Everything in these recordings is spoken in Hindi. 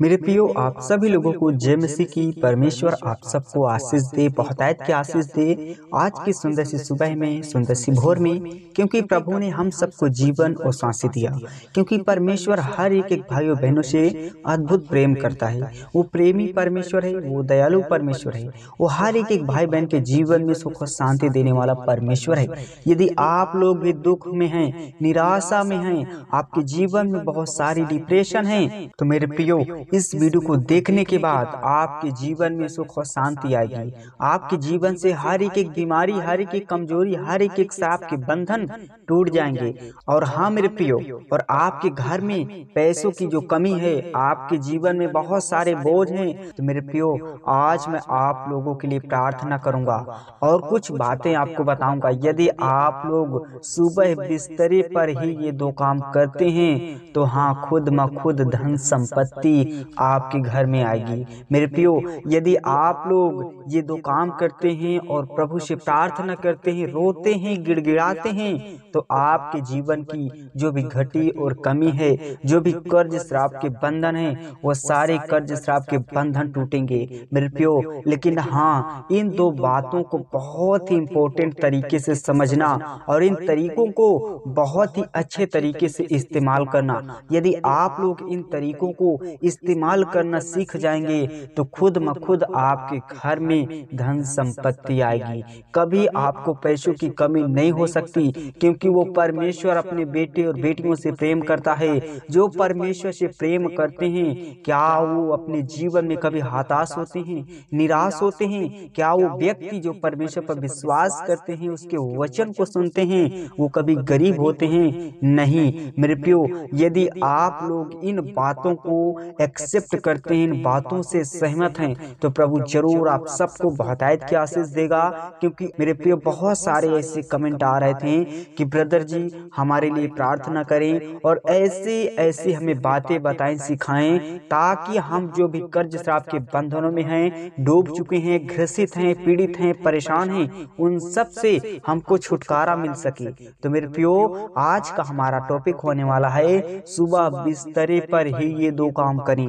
मेरे प्रियो, आप सभी लोगों को जय मसीह की। परमेश्वर आप सबको आशीष दे, बहुतायत की आशीष दे। आज की सुंदर सी सुबह में, सुंदर सी भोर में, क्योंकि प्रभु ने हम सबको जीवन और सांसें दिया। क्योंकि परमेश्वर हर एक भाई और बहनों से अद्भुत प्रेम करता है। वो प्रेमी परमेश्वर है, वो दयालु परमेश्वर है। वो हर एक भाई बहन के जीवन में सुख और शांति देने वाला परमेश्वर है। यदि आप लोग भी दुख में हैं, निराशा में हैं, आपके जीवन में बहुत सारी डिप्रेशन है, तो मेरे प्रियो, इस वीडियो को देखने के बाद आपके जीवन में सुख और शांति आएगी। आपके जीवन से हर एक बीमारी, हर एक कमजोरी, हर एक सांप के बंधन टूट जाएंगे। और हाँ मेरे प्रियो, और आपके घर में पैसों की जो कमी है, आपके जीवन में बहुत सारे बोझ हैं, तो मेरे प्रियो, आज मैं आप लोगों के लिए प्रार्थना करूंगा और कुछ बातें आपको बताऊंगा। यदि आप लोग सुबह बिस्तरे पर ही ये दो काम करते हैं, तो हाँ, खुद म खुद धन संपत्ति आपके घर में आएगी। मेरे प्रियो, यदि आप लोग ये दो काम करते हैं और प्रभु से प्रार्थना करते हैं, रोते हैं, गिड़गिड़ाते हैं, तो आपके जीवन की जो भी घटी और कमी है, जो भी कर्ज श्राप के बंधन है, वो सारे कर्ज श्राप के बंधन टूटेंगे मेरे प्रियो। लेकिन हाँ, इन दो बातों को बहुत ही इम्पोर्टेंट तरीके से समझना और इन तरीकों को बहुत ही अच्छे तरीके से इस्तेमाल करना। यदि आप लोग इन तरीकों को इस्तेमाल करना सीख जाएंगे, तो खुद म खुद आपके घर में धन संपत्ति आएगी। कभी आपको पैसों की कमी नहीं हो सकती, क्योंकि वो परमेश्वर अपने बेटे और बेटियों से प्रेम करता है। जो परमेश्वर से प्रेम करते हैं, क्या वो अपने जीवन में कभी हताश होते हैं, निराश होते हैं? क्या वो व्यक्ति जो परमेश्वर पर विश्वास करते हैं, उसके वचन को सुनते हैं, वो कभी गरीब होते हैं? नहीं मेरे प्रियो, यदि आप लोग इन बातों को एक्सेप्ट करते हैं, इन बातों से सहमत हैं, तो प्रभु जरूर आप सबको बहुतायत की आशीष देगा। क्योंकि मेरे प्रियो, बहुत सारे ऐसे कमेंट आ रहे थे कि ब्रदर जी हमारे लिए प्रार्थना करें और ऐसे ऐसे हमें बातें बताएं, सिखाएं, ताकि हम जो भी कर्ज श्राप के बंधनों में हैं, डूब चुके हैं, ग्रसित हैं, पीड़ित हैं, परेशान हैं, उन सब से हमको छुटकारा मिल सके। तो मेरे प्रियो, आज का हमारा टॉपिक होने वाला है, सुबह बिस्तरे पर ही ये दो काम करें,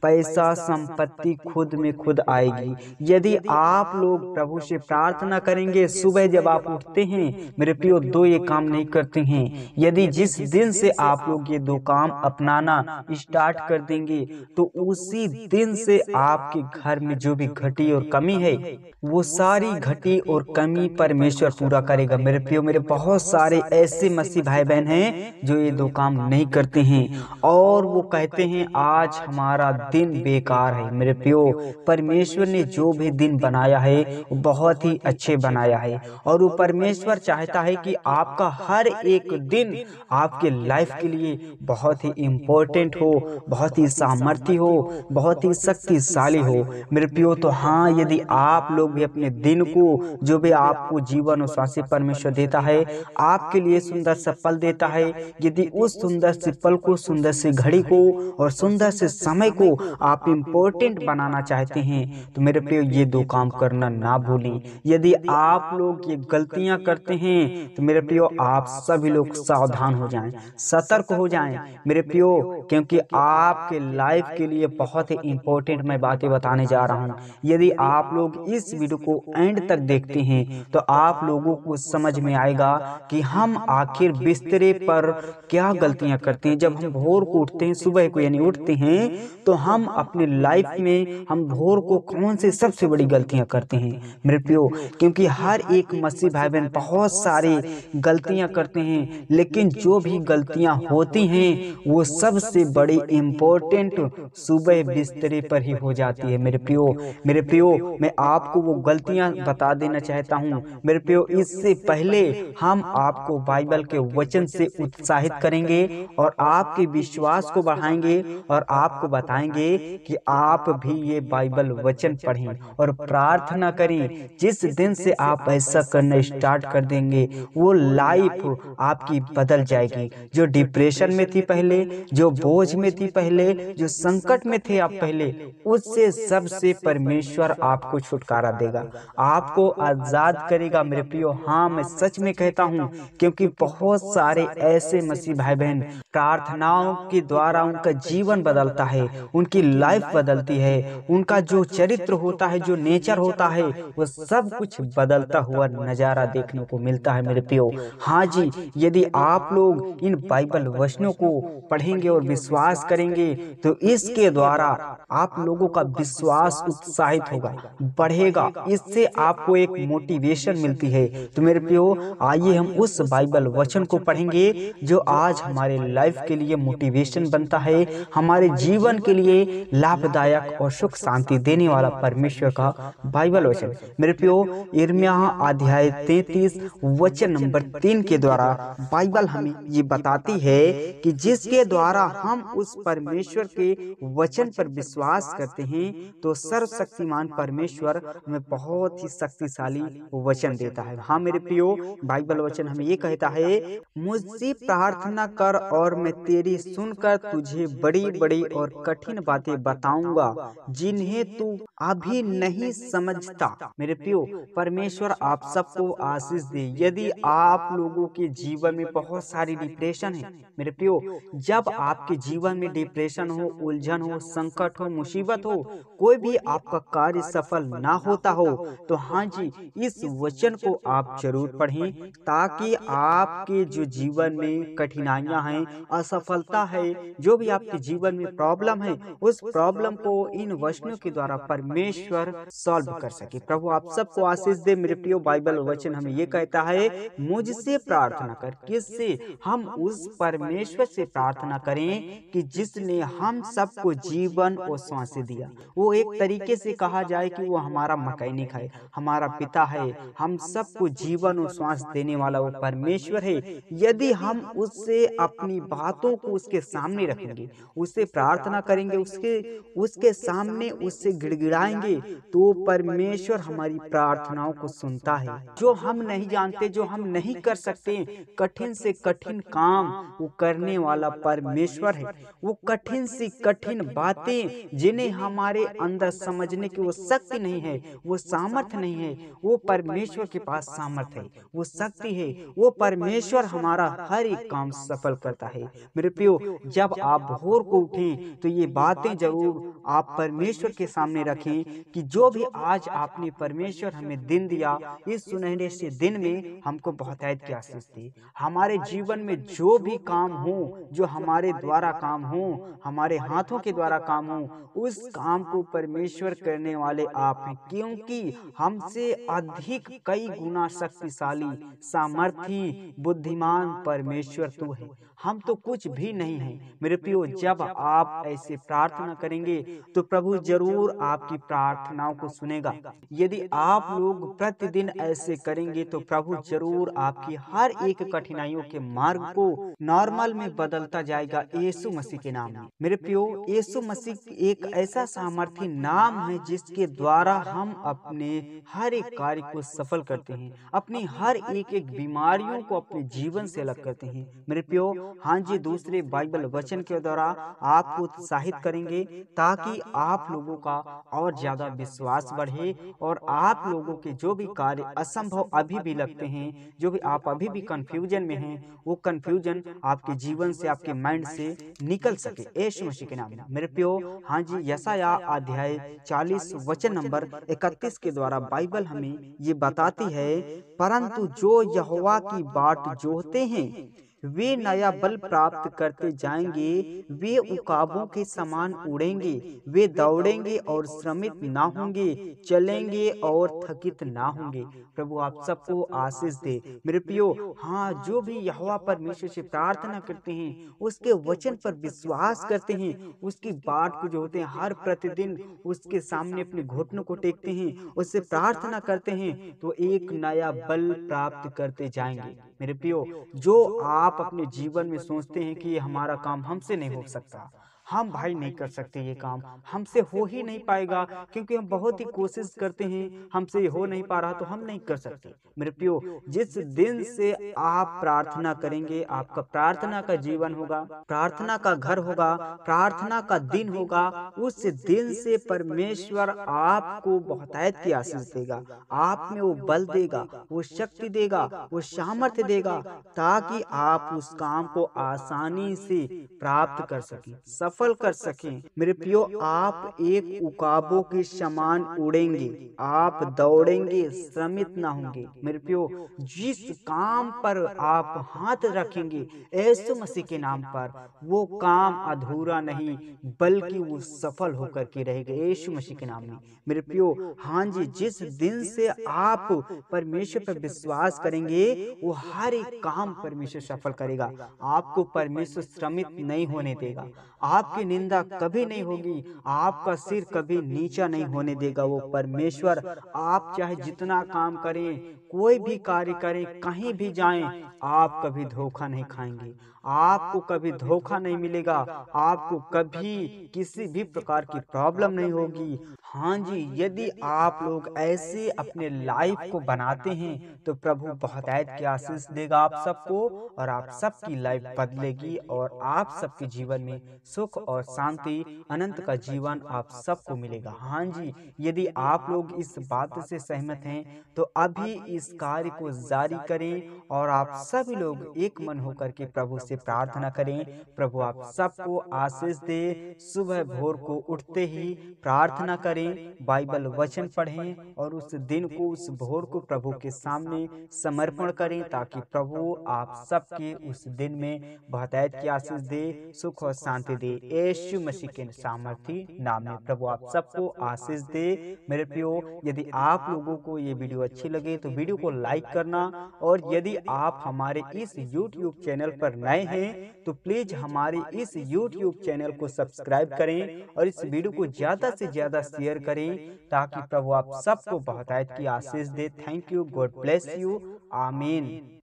पैसा संपत्ति खुद में खुद आएगी। यदि आप लोग प्रभु से प्रार्थना करेंगे, सुबह जब आप उठते हैं मेरे प्रियो, दो ये काम नहीं करते हैं, यदि जिस दिन से आप लोग ये दो काम अपनाना स्टार्ट कर देंगे, तो उसी दिन से आपके घर में जो भी घटी और कमी है, वो सारी घटी और कमी परमेश्वर पूरा करेगा। मेरे प्रियो, मेरे बहुत सारे ऐसे मसीह भाई बहन हैं जो ये दो काम नहीं करते हैं और वो कहते हैं आज हमारा दिन बेकार है। मेरे प्रियो, परमेश्वर ने जो भी दिन बनाया है वो बहुत ही अच्छे बनाया है, और वो परमेश्वर चाहता है कि आपका हर एक दिन आपके लाइफ के लिए बहुत ही इम्पोर्टेंट हो, बहुत ही सामर्थ्य हो, बहुत ही शक्तिशाली हो। मेरे प्रियो, तो हाँ, यदि आप लोग भी अपने दिन को, जो भी आपको जीवन और स्वास्थ्य परमेश्वर देता है, आपके लिए सुंदर सा पल देता है, यदि उस सुंदर से पल को, सुंदर से घड़ी को और सुंदर से समय को आप इम्पोर्टेंट बनाना चाहते हैं, तो मेरे प्रियो, ये दो काम करना ना भूलें। यदि आप लोग ये गलतियां करते हैं, तो मेरे प्रियो, आप सभी लोग सावधान हो जाएं, सतर्क हो जाएं मेरे प्रियो, क्योंकि आपके लाइफ के लिए बहुत ही इम्पोर्टेंट मैं बातें बताने जा रहा हूँ। यदि आप लोग इस वीडियो को एंड तक देखते हैं, तो आप लोगों को समझ में आएगा कि हम आखिर बिस्तरे पर क्या गलतियां करते हैं। जब हम भोर को उठते हैं, सुबह को यानी उठते हैं, तो हम अपने लाइफ में हम भोर को कौन से सबसे बड़ी गलतियां करते हैं मेरे प्रियो? क्योंकि हर एक मसीह भाई बहन बहुत सारी गलतियां करते हैं, लेकिन जो भी गलतियां होती हैं वो सबसे बड़ी इम्पोर्टेंट सुबह बिस्तरे पर ही हो जाती है मेरे प्रियो। मेरे प्रियो, मैं आपको वो गलतियां बता देना चाहता हूँ मेरे प्रियो। इससे पहले हम आपको बाइबल के वचन से उत्साहित करेंगे और आपके विश्वास को बढ़ाएंगे और आपको बताएंगे कि आप भी ये बाइबल वचन पढ़ें और प्रार्थना करें। जिस दिन से आप ऐसा करना स्टार्ट कर देंगे, वो लाइफ आपकी बदल जाएगी। जो डिप्रेशन में थी पहले, जो बोझ में थी पहले, जो संकट में थे आप पहले, उससे सबसे परमेश्वर आपको छुटकारा देगा, आपको आजाद करेगा मेरे प्रियो। हाँ, मैं सच में कहता हूँ, क्योंकि बहुत सारे ऐसे मसीह भाई बहन प्रार्थनाओं के द्वारा उनका जीवन बदलता है, उन उनकी लाइफ बदलती है, उनका जो चरित्र होता है, जो नेचर होता है, वो सब कुछ बदलता हुआ नजारा देखने को मिलता है मेरे प्रियो। हाँ जी, यदि आप लोग इन बाइबल वचनों को पढ़ेंगे और विश्वास करेंगे तो इसके द्वारा आप लोगों का विश्वास उत्साहित होगा, बढ़ेगा। इससे आपको एक मोटिवेशन मिलती है। तो मेरे प्रियो, आइए हम उस बाइबल वचन को पढ़ेंगे जो आज हमारे लाइफ के लिए मोटिवेशन बनता है, हमारे जीवन के लिए लाभदायक और सुख शांति देने वाला परमेश्वर का बाइबल वचन। मेरे प्रियो, यिर्मयाह अध्याय 33 वचन नंबर 3 के द्वारा बाइबल हमें ये बताती है कि जिसके द्वारा हम उस परमेश्वर के वचन पर विश्वास करते हैं तो सर्वशक्तिमान परमेश्वर हमें बहुत ही शक्तिशाली वचन देता है। हाँ मेरे प्रियो, बाइबल वचन हमें ये कहता है, मुझसे प्रार्थना कर और मैं तेरी सुनकर तुझे बड़ी बड़ी और कठिन बातें बताऊंगा जिन्हें तू अभी नहीं समझता। मेरे प्रियो, परमेश्वर आप सबको आशीष दे। यदि आप लोगों के जीवन में बहुत सारी डिप्रेशन है, मेरे प्रियो, जब आपके जीवन में डिप्रेशन हो, उलझन हो, संकट हो, मुसीबत हो, कोई भी आपका कार्य सफल ना होता हो, तो हाँ जी, इस वचन को आप जरूर पढ़ें ताकि आपके जो जीवन में कठिनाइयां हैं, असफलता है, जो भी आपके जीवन में प्रॉब्लम है, उस प्रॉब्लम को इन वचनों के द्वारा परमेश्वर सॉल्व कर सके। प्रभु आप सबको आशीष दे। मेरे प्रियो, बाइबल वचन हमें ये कहता है, मुझसे प्रार्थना कर। किससे? हम उस परमेश्वर से प्रार्थना करें कि जिसने हम सबको जीवन और श्वास दिया। वो एक तरीके से कहा जाए कि वो हमारा मैकेनिक है, हमारा पिता है, हम सबको जीवन और श्वास देने वाला वो परमेश्वर है। यदि हम उससे अपनी बातों को उसके सामने रखेंगे, उससे प्रार्थना करेंगे, उसके सामने उससे गिड़गिड़ाएंगे, तो परमेश्वर हमारी प्रार्थनाओं को सुनता है। जो हम नहीं जानते, जो हम नहीं कर सकते, कठिन से कठिन काम वो करने वाला परमेश्वर है। वो कठिन से कठिन बातें जिन्हें हमारे अंदर समझने की वो शक्ति नहीं है, वो सामर्थ्य नहीं है, वो परमेश्वर के पास सामर्थ्य है, वो शक्ति है। वो परमेश्वर हमारा हर एक काम सफल करता है। मेरे प्रियो, जब आप भोर को उठें तो ये बातें जरूर आप परमेश्वर के सामने रखें कि जो भी आज आपने परमेश्वर हमें दिन दिया, इस सुनहरे से दिन में हमको बहुतायत की आशीष दी। हमारे जीवन में जो भी काम हो, जो हमारे द्वारा काम हो, हमारे हाथों के द्वारा काम हो, उस काम को परमेश्वर करने वाले आप हैं, क्योंकि हमसे अधिक कई गुना शक्तिशाली, सामर्थी, बुद्धिमान परमेश्वर तू है। हम तो कुछ भी नहीं हैं। मेरे प्रियो, जब आप ऐसे प्रार्थना करेंगे तो प्रभु जरूर आपकी प्रार्थनाओं को सुनेगा। यदि आप लोग प्रतिदिन ऐसे करेंगे तो प्रभु जरूर आपकी हर एक कठिनाइयों के मार्ग को नॉर्मल में बदलता जाएगा, यीशु मसीह के नाम में। मेरे प्रियो, यीशु मसीह एक ऐसा सामर्थी नाम है जिसके द्वारा हम अपने हर एक कार्य को सफल करते हैं, अपनी हर एक बीमारियों को अपने जीवन से अलग करते हैं। मेरे प्रियो, हाँ जी, दूसरे बाइबल वचन के द्वारा आपको उत्साहित करेंगे ताकि आप लोगों का और ज्यादा विश्वास बढ़े और आप लोगों के जो भी कार्य असंभव अभी भी लगते हैं, जो भी आप अभी भी कंफ्यूजन में हैं, वो कंफ्यूजन आपके जीवन से, आपके माइंड से निकल सके, यीशु मसीह के नाम में। मेरे प्रियो, हाँ जी, यशायाह अध्याय 40 वचन नंबर 31 के द्वारा बाइबल हमें ये बताती है, परंतु जो यहोवा की बाट जोहते हैं वे नया बल प्राप्त करते जाएंगे, वे उकाबों के समान उड़ेंगे, वे दौड़ेंगे और श्रमित ना होंगे, चलेंगे और थकित ना होंगे। प्रभु आप सबको आशीष दे। मेरे प्रियो, हाँ, जो भी यहोवा परमेश्वर से प्रार्थना करते हैं, उसके वचन पर विश्वास करते हैं, उसकी बाट को जो होते हैं हर प्रतिदिन उसके सामने अपने घुटनों को टेकते हैं, उससे प्रार्थना करते हैं, तो एक नया बल प्राप्त करते जाएंगे। मेरे प्रियो, जो आप अपने जीवन में सोचते हैं कि ये हमारा काम हमसे नहीं हो सकता, हम भाई नहीं कर सकते, ये काम हमसे हो ही नहीं पाएगा, क्योंकि हम बहुत ही कोशिश करते हैं, हमसे ये हो नहीं पा रहा तो हम नहीं कर सकते। मेरे प्रियो, जिस दिन से आप प्रार्थना करेंगे, आपका प्रार्थना का जीवन होगा, प्रार्थना का घर होगा, प्रार्थना का दिन होगा, उस दिन से परमेश्वर आपको बहुतायत की आशीष देगा, आप में वो बल देगा, वो शक्ति देगा, वो सामर्थ्य देगा, ताकि आप उस काम को आसानी से प्राप्त कर सकें, सफल कर सकें। मेरे प्रियो, आप एक उकाबों के समान उड़ेंगे, आप दौड़ेंगे, श्रमित ना होंगे। मेरे प्रियो, जिस काम पर आप हाथ रखेंगे यीशु मसीह के नाम पर, वो काम अधूरा नहीं बल्कि वो सफल होकर के रहेगा यीशु मसीह के नाम में। मेरे प्रियो, हाँ जी, जिस दिन से आप परमेश्वर पर विश्वास करेंगे वो हर एक काम परमेश्वर सफल करेगा। आपको परमेश्वर श्रमित नहीं होने देगा, आपकी निंदा कभी नहीं होगी, आपका सिर कभी नीचा नहीं होने देगा वो परमेश्वर। आप चाहे जितना काम करें, कोई भी कार्य करें, कहीं भी जाएं, आप कभी धोखा नहीं खाएंगे, आपको कभी धोखा नहीं मिलेगा, आपको कभी किसी भी प्रकार की प्रॉब्लम नहीं होगी। हाँ जी, यदि आप लोग ऐसे अपने लाइफ को बनाते हैं तो प्रभु बहुतायत की आशीष देगा आप सबको, और आप सबकी लाइफ बदलेगी और आप सबके जीवन में सुख और शांति, अनंत का जीवन आप सबको मिलेगा। हाँ जी, यदि आप लोग इस बात से सहमत हैं तो अभी इस कार्य को जारी करें और आप सभी लोग एक मन होकर के प्रभु से प्रार्थना करें। प्रभु आप सबको आशीष दे। सुबह भोर को उठते ही प्रार्थना करें, बाइबल वचन पढ़ें और उस दिन को, उस भोर को प्रभु के सामने समर्पण करें, ताकि प्रभु आप सबके उस दिन में बहुतायत की आशीष दे, सुख और शांति दे। यीशु मसीह के सामर्थी नाम में प्रभु आप सबको आशीष दे। मेरे प्रियो, यदि आप लोगों को ये वीडियो अच्छी लगे तो वीडियो को लाइक करना, और यदि आप हमारे इस YouTube चैनल पर नए हैं तो प्लीज हमारे इस YouTube चैनल को सब्सक्राइब करें और इस वीडियो को ज्यादा से ज्यादा शेयर करें, ताकि प्रभु आप सबको बहुतायत की आशीष दे। Thank you, God bless you, आमीन।